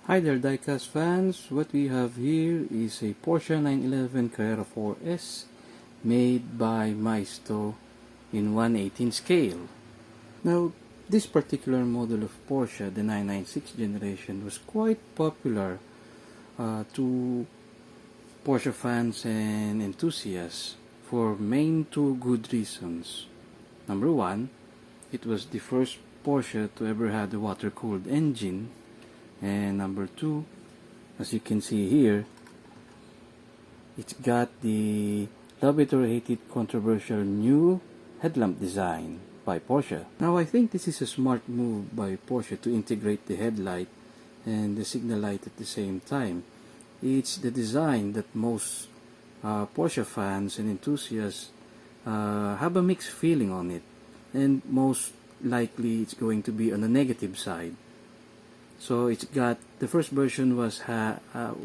Hi there Diecast fans, what we have here is a Porsche 911 Carrera 4S made by Maisto in 1/18 scale. Now, this particular model of Porsche, the 996 generation, was quite popular to Porsche fans and enthusiasts for main two good reasons. Number one, it was the first Porsche to ever have a water-cooled engine. And number two, as you can see here, it's got the love it or hate it controversial new headlamp design by Porsche. Now I think this is a smart move by Porsche to integrate the headlight and the signal light at the same time. It's the design that most Porsche fans and enthusiasts have a mixed feeling on it, and most likely it's going to be on the negative side. So it's got, the first version was had a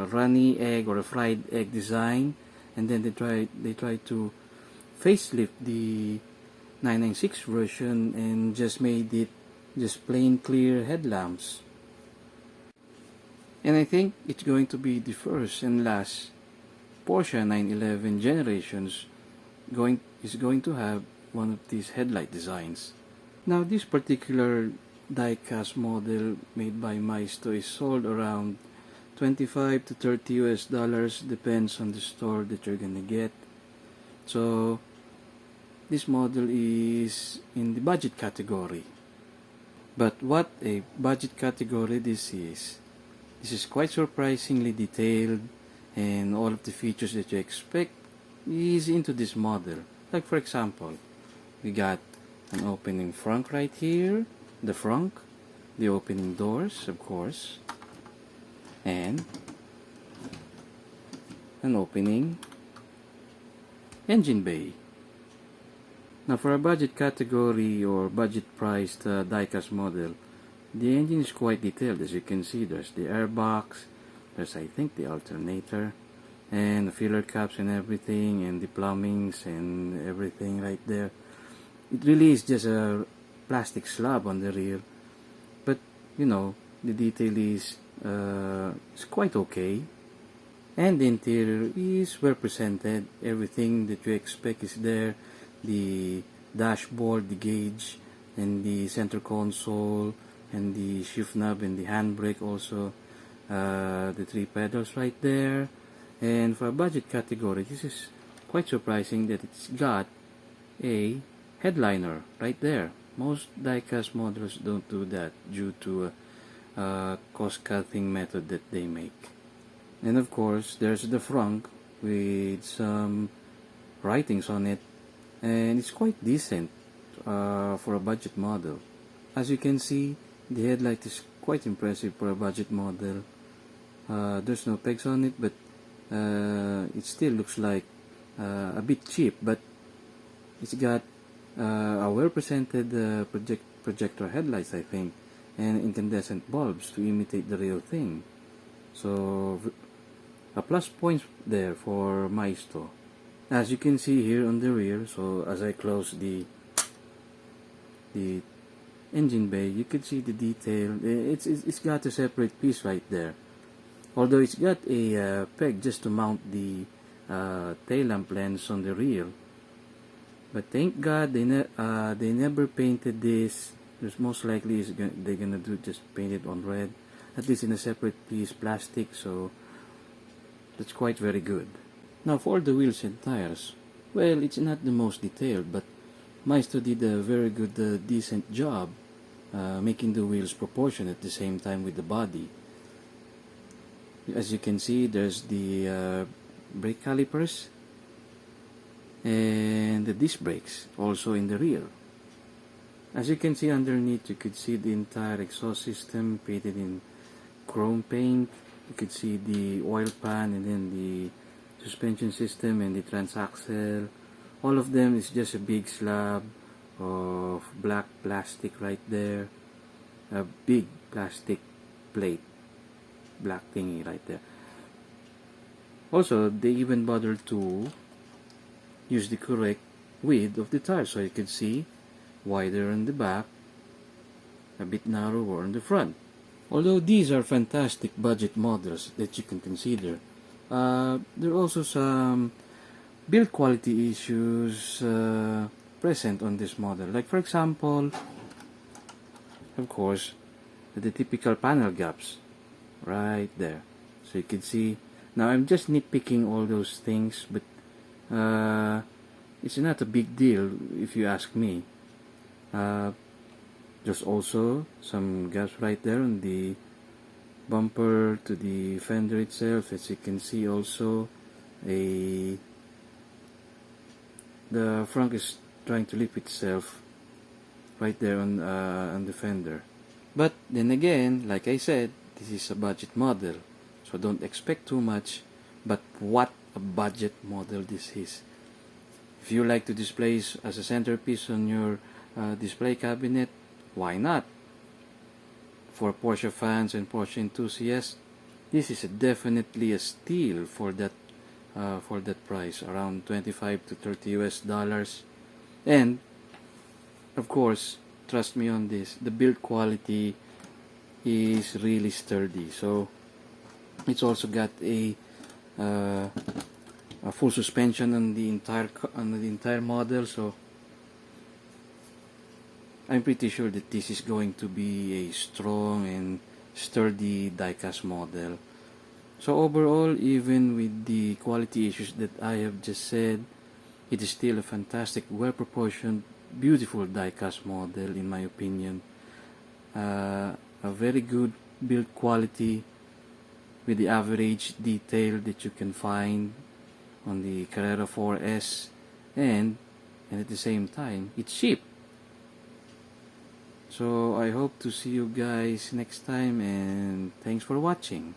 runny egg or a fried egg design, and then they tried to facelift the 996 version and just made it just plain clear headlamps. And I think it's going to be the first and last Porsche 911 generations is going to have one of these headlight designs. Now this particular diecast model made by Maisto is sold around $25 to $30 depends on the store that you're gonna get. So this model is in the budget category. But what a budget category this is. This is quite surprisingly detailed, and all of the features that you expect is into this model. Like for example, we got an opening front right here, the front, the opening doors, of course, and an opening engine bay. Now for a budget category or budget priced diecast model, the engine is quite detailed. As you can see, there's the airbox, there's I think the alternator, and the filler caps and everything, and the plumbings and everything right there. It really is just a plastic slab on the rear, but you know, the detail is quite okay, and the interior is well presented. Everything that you expect is there. The dashboard, the gauge, and the center console, and the shift knob and the handbrake also, the three pedals right there. And for a budget category, this is quite surprising that it's got a headliner right there. Most diecast models don't do that due to a cost-cutting method that they make. And of course, there's the front with some writings on it, and it's quite decent for a budget model. As you can see, the headlight is quite impressive for a budget model. There's no pegs on it, but it still looks like a bit cheap, but it's got a well-presented projector headlights, I think, and incandescent bulbs to imitate the real thing. So a plus point there for Maisto. As you can see here on the rear, so as I close the engine bay, you can see the detail. It's got a separate piece right there. Although it's got a peg just to mount the tail lamp lens on the rear. But thank God they never painted this. There's most likely they're gonna do just paint it on red, at least in a separate piece plastic. So that's quite very good. Now for the wheels and tires, well, it's not the most detailed, but Maisto did a very good, decent job making the wheels proportionate at the same time with the body. As you can see, there's the brake calipers and the disc brakes also in the rear. As you can see underneath, you could see the entire exhaust system painted in chrome paint. You could see the oil pan, and then the suspension system and the transaxle. All of them is just a big slab of black plastic right there, a big plastic plate, black thingy right there. Also, they even bothered to use the correct width of the tire, so you can see wider on the back a bit narrower on the front. Although these are fantastic budget models that you can consider, there are also some build quality issues present on this model. Like for example, of course, the typical panel gaps right there. So you can see, now I'm just nitpicking all those things, but it's not a big deal if you ask me. There's also some gaps right there on the bumper to the fender itself. As you can see also, the front is trying to lift itself right there on the fender. But then again, like I said, this is a budget model, so don't expect too much. But what a budget model this is! If you like to display as a centerpiece on your display cabinet, why not? For Porsche fans and Porsche enthusiasts, this is definitely a steal for that price, around 25 to 30 US dollars. And of course, trust me on this, the build quality is really sturdy. So it's also got a full suspension on the entire model. So I'm pretty sure that this is going to be a strong and sturdy diecast model. So overall, even with the quality issues that I have just said, it is still a fantastic, well-proportioned, beautiful diecast model in my opinion. A very good build quality with the average detail that you can find on the Carrera 4S, and at the same time, it's cheap. So I hope to see you guys next time, and thanks for watching.